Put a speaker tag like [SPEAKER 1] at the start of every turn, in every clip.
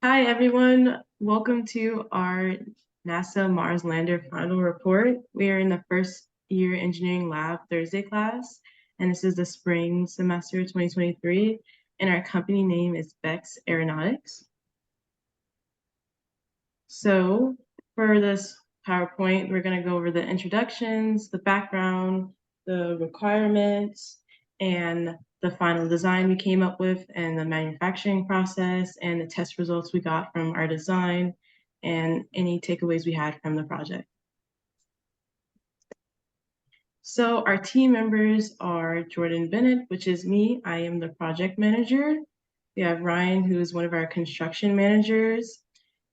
[SPEAKER 1] Hi, everyone. Welcome to our NASA Mars Lander final report. We are in the first year engineering lab Thursday class, and this is the spring semester 2023, and our company name is Bex Aeronautics. So for this PowerPoint, we're going to go over the introductions, the background, the requirements, and the final design we came up with, and the manufacturing process, and the test results we got from our design, and any takeaways we had from the project. So our team members are Jordan Bennett, which is me. I am the project manager. We have Ryan, who is one of our construction managers.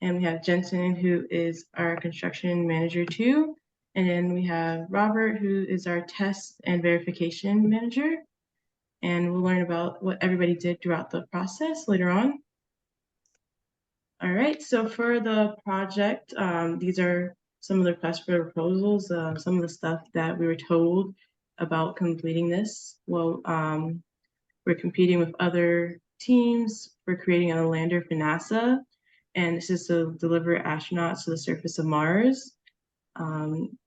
[SPEAKER 1] And we have Jensen, who is our construction manager too. And then we have Robert, who is our test and verification manager. And we'll learn about what everybody did throughout the process later on. All right, so for the project, these are some of the requests for proposals, some of the stuff that we were told about completing this. Well, we're competing with other teams for creating a lander for NASA, and this is to deliver astronauts to the surface of Mars. Um,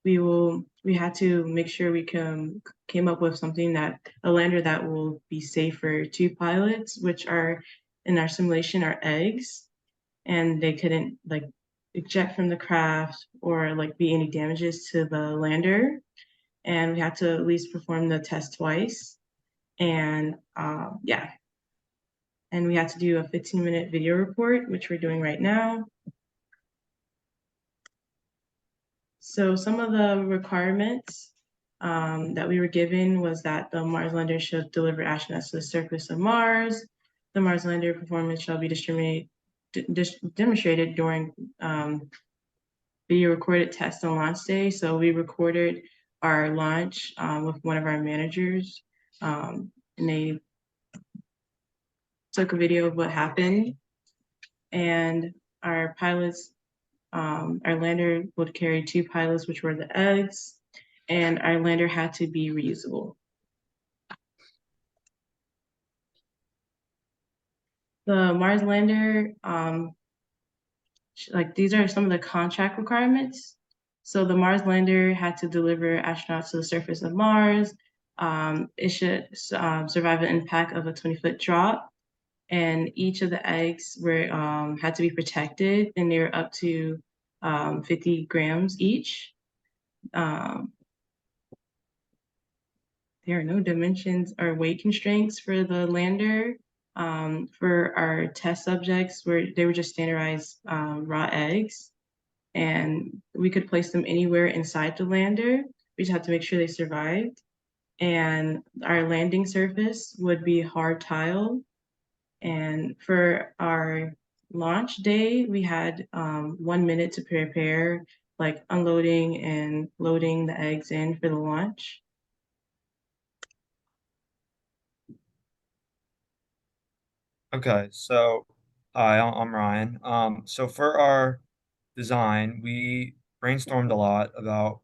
[SPEAKER 1] we had to make sure we came up with something that a lander that will be safe for two pilots, which are in our simulation are eggs, and they couldn't like eject from the craft or like be any damages to the lander. And we had to at least perform the test twice. And yeah, and we had to do a 15-minute video report, which we're doing right now. So some of the requirements that we were given was that the Mars lander should deliver astronauts to the surface of Mars. The Mars lander performance shall be demonstrated during video recorded test on launch day. So we recorded our launch with one of our managers, and they took a video of what happened. And our pilots, our lander would carry two pilots, which were the eggs, and our lander had to be reusable. The Mars lander, like these are some of the contract requirements. So the Mars lander had to deliver astronauts to the surface of Mars. It should survive an impact of a 20-foot drop, and each of the eggs were had to be protected, and they were up to 50 grams each. Um, there are no dimensions or weight constraints for the lander. For our test subjects, they were just standardized raw eggs, and we could place them anywhere inside the lander. We just had to make sure they survived. And our landing surface would be hard tile. And for our launch day, we had 1 minute to prepare, like unloading and loading the eggs in for the launch.
[SPEAKER 2] Okay, so hi, I'm Ryan. So for our design, we brainstormed a lot about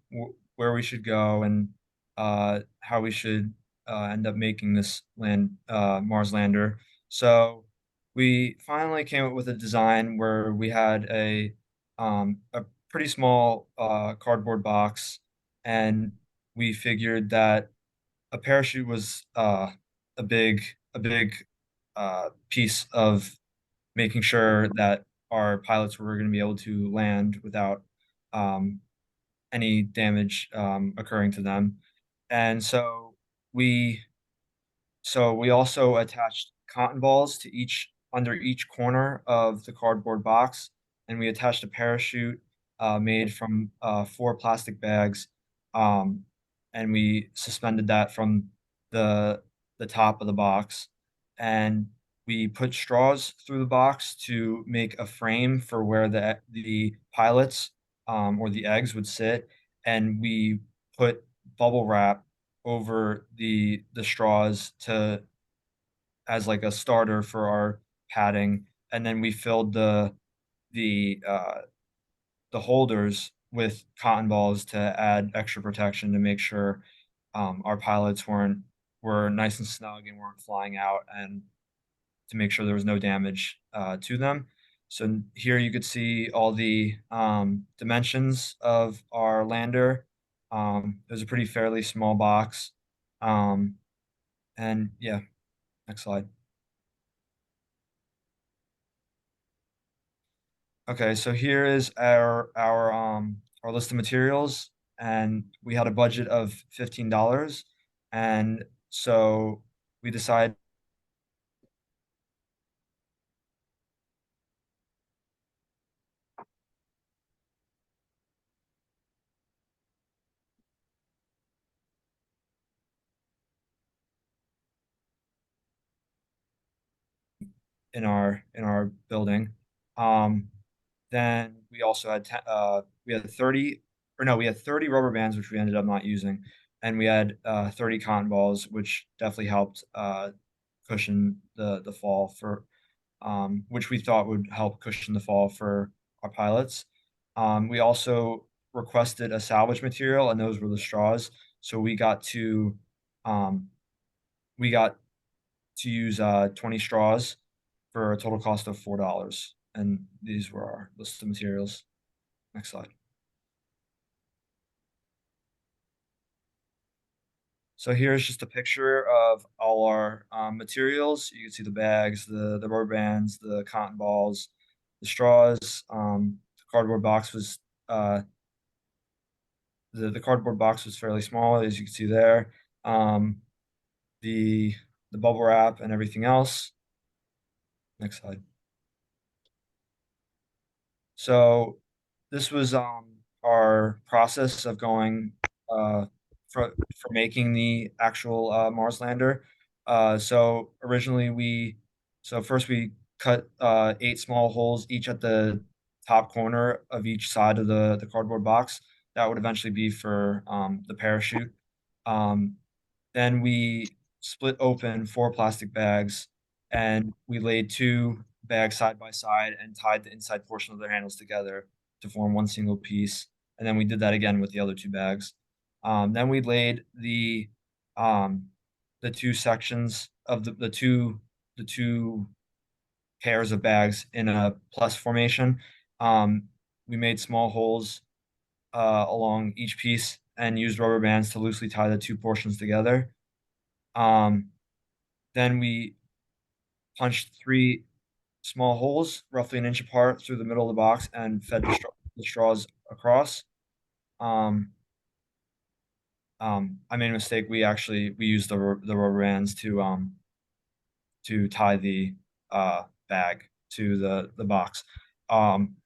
[SPEAKER 2] where we should go and how we should end up making this Mars lander. So we finally came up with a design where we had a pretty small cardboard box, and we figured that a parachute was a big piece of making sure that our pilots were going to be able to land without um, any damage occurring to them. And we we also attached cotton balls to each under each corner of the cardboard box, and we attached a parachute made from four plastic bags, um, and we suspended that from the the top of the box, and we put straws through the box to make a frame for where the pilots or the eggs would sit, and we put bubble wrap over the straws to as like a starter for our padding, and then we filled the uh, the holders with cotton balls to add extra protection to make sure our pilots were nice and snug and weren't flying out, and to make sure there was no damage to them. So here you could see all the dimensions of our lander. It was a pretty fairly small box. And yeah, next slide. Okay, so here is our list of materials, and we had a budget of $15, and so we decided in our building. Um, then we also had we had 30 or no, we had 30 rubber bands which we ended up not using, and we had 30 cotton balls, which definitely helped cushion the fall for which we thought would help cushion the fall for our pilots. We also requested a salvage material, and those were the straws. So um, we got to use 20 straws for a total cost of $4. And these were our list of materials. Next slide. So here's just a picture of all our materials. You can see the bags, the rubber bands, the cotton balls, the straws. The cardboard box was the cardboard box was fairly small, as you can see there. Um, the the bubble wrap and everything else. Next slide. So this was our process of going for making the actual Mars lander. So originally so first we cut 8 small holes each at the top corner of each side of the cardboard box. That would eventually be for the parachute. Um, then we split open 4 plastic bags, and we laid 2 bags side by side and tied the inside portion of their handles together to form one single piece. And then we did that again with the other 2 bags. Then we laid um, the 2 sections of the two pairs of bags in a plus formation. Um, we made small holes along each piece and used rubber bands to loosely tie the 2 portions together. Um, then we punched 3 small holes, roughly an inch apart, through the middle of the box and fed the straws across. Um, I made a mistake. We used the rubber bands to tie the bag to the box. Um,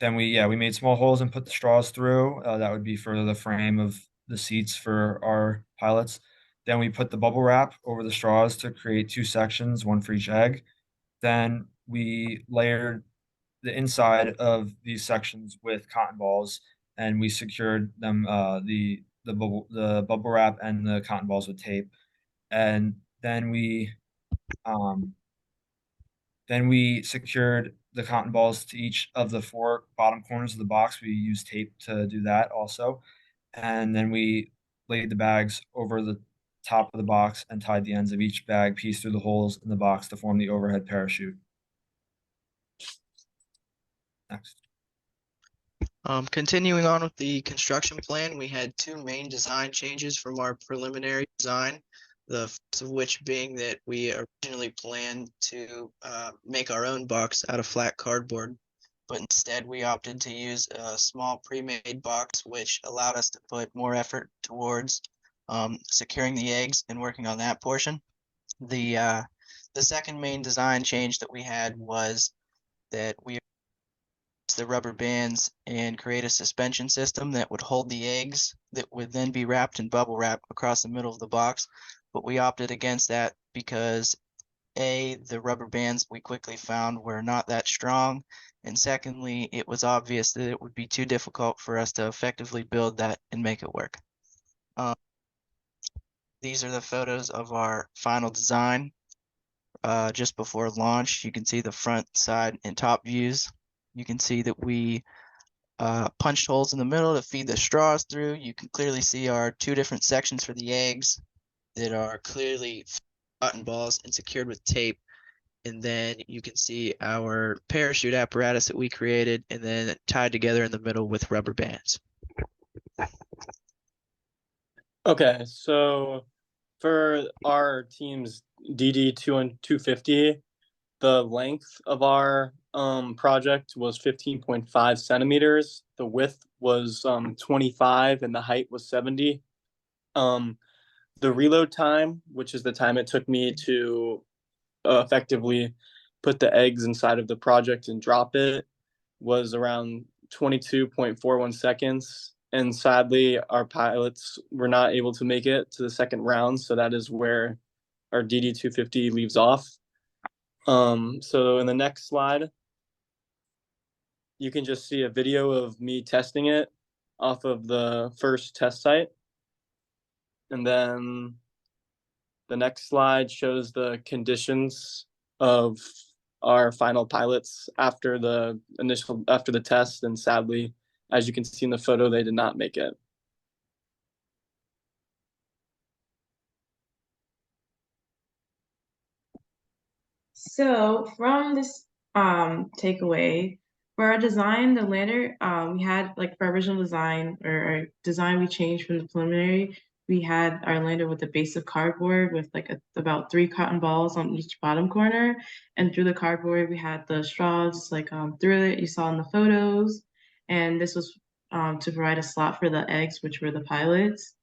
[SPEAKER 2] then we made small holes and put the straws through. That would be for the frame of the seats for our pilots. Then we put the bubble wrap over the straws to create 2 sections, one for each egg. Then we layered the inside of these sections with cotton balls, and we secured them the bubble wrap and the cotton balls with tape. And um, then we secured the cotton balls to each of the 4 bottom corners of the box. We used tape to do that also. And then we laid the bags over the top of the box and tied the ends of each bag piece through the holes in the box to form the overhead parachute. Next.
[SPEAKER 3] Continuing on with the construction plan, we had 2 main design changes from our preliminary design. The first of which being that we originally planned to make our own box out of flat cardboard, but instead we opted to use a small pre-made box, which allowed us to put more effort towards securing the eggs and working on that portion. The second main design change that we had was that we the rubber bands and create a suspension system that would hold the eggs that would then be wrapped in bubble wrap across the middle of the box. But we opted against that because the rubber bands we quickly found were not that strong, and secondly, it was obvious that it would be too difficult for us to effectively build that and make it work. These are the photos of our final design. Just before launch, you can see the front, side, and top views. You can see that we punched holes in the middle to feed the straws through. You can clearly see our 2 different sections for the eggs that are clearly cotton balls and secured with tape. And then you can see our parachute apparatus that we created and then tied together in the middle with rubber bands.
[SPEAKER 4] Okay, so for our team's DD2 and 250, the length of our project was 15.5 centimeters. The width was 25 and the height was 70. The reload time, which is the time it took me to effectively put the eggs inside of the project and drop it, was around 22.41 seconds. And sadly, our pilots were not able to make it to the second round. So that is where our DD250 leaves off. So in the next slide, you can just see a video of me testing it off of the first test site. And then the next slide shows the conditions of our final pilots after the test. And sadly, as you can see in the photo, they did not make it.
[SPEAKER 1] So from this takeaway, for our design, the lander, we had like for our original design or our design we changed from the preliminary. We had our lander with a base of cardboard with like about 3 cotton balls on each bottom corner. And through the cardboard, we had the straws like through it you saw in the photos. And this was to provide a slot for the eggs, which were the pilots.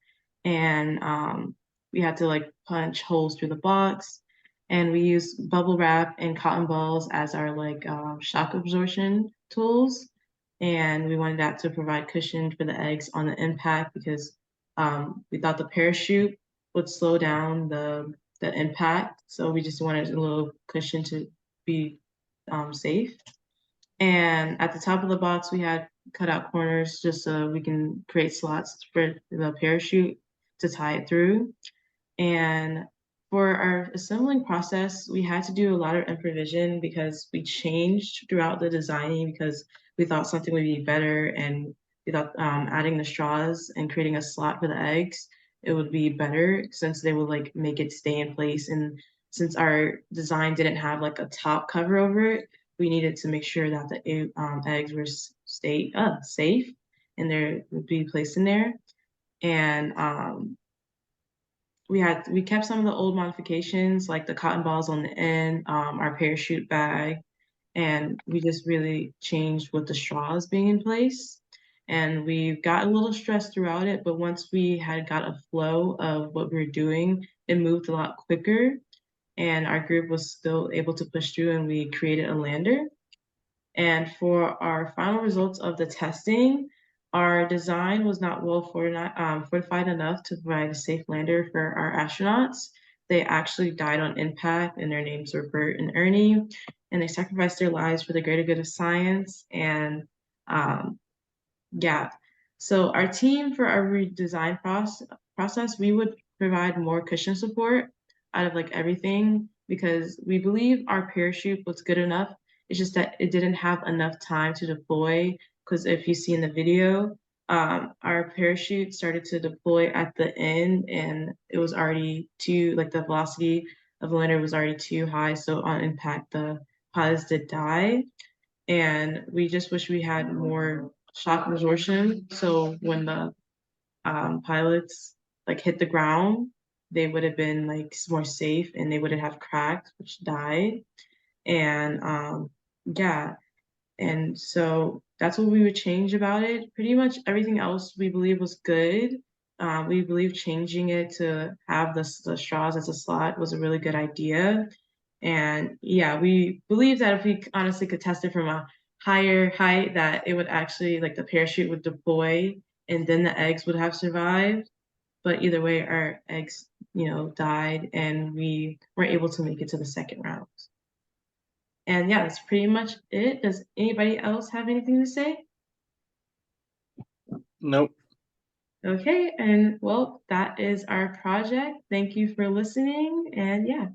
[SPEAKER 1] And we had to like punch holes through the box. And we use bubble wrap and cotton balls as our like shock absorption tools. And we wanted that to provide cushion for the eggs on the impact because we thought the parachute would slow down the impact. So we just wanted a little cushion to be safe. And at the top of the box, we had cut out corners just so we can create slots for the parachute to tie it through. And for our assembling process, we had to do a lot of improvisation because we changed throughout the designing because we thought something would be better, and we thought adding the straws and creating a slot for the eggs, it would be better since they would like make it stay in place. And since our design didn't have like a top cover over it, we needed to make sure that the eggs were stay safe and they would be placed in there. And we kept some of the old modifications like the cotton balls on the end, our parachute bag, and we just really changed with the straws being in place. And we got a little stressed throughout it, but once we had got a flow of what we were doing, it moved a lot quicker, and our group was still able to push through, and we created a lander. And for our final results of the testing, our design was not well fortified enough to provide a safe lander for our astronauts. They actually died on impact, and their names were Bert and Ernie, and they sacrificed their lives for the greater good of science. And yeah, so our team for our redesign process, we would provide more cushion support out of like everything because we believe our parachute was good enough. It's just that it didn't have enough time to deploy because if you see in the video, our parachute started to deploy at the end and it was already too, like the velocity of the lander was already too high. So on impact, the pilots did die. And we just wish we had more shock absorption. So when the pilots like hit the ground, they would have been like more safe and they wouldn't have cracked, which died. And yeah, and so that's what we would change about it. Pretty much everything else we believe was good. We believe changing it to have the straws as a slot was a really good idea. And yeah, we believe that if we honestly could test it from a higher height, that it would actually, like the parachute would deploy and then the eggs would have survived. But either way, our eggs, died and we weren't able to make it to the second round. And yeah, that's pretty much it. Does anybody else have anything to say?
[SPEAKER 4] Nope.
[SPEAKER 1] Okay, and well, that is our project. Thank you for listening, and yeah.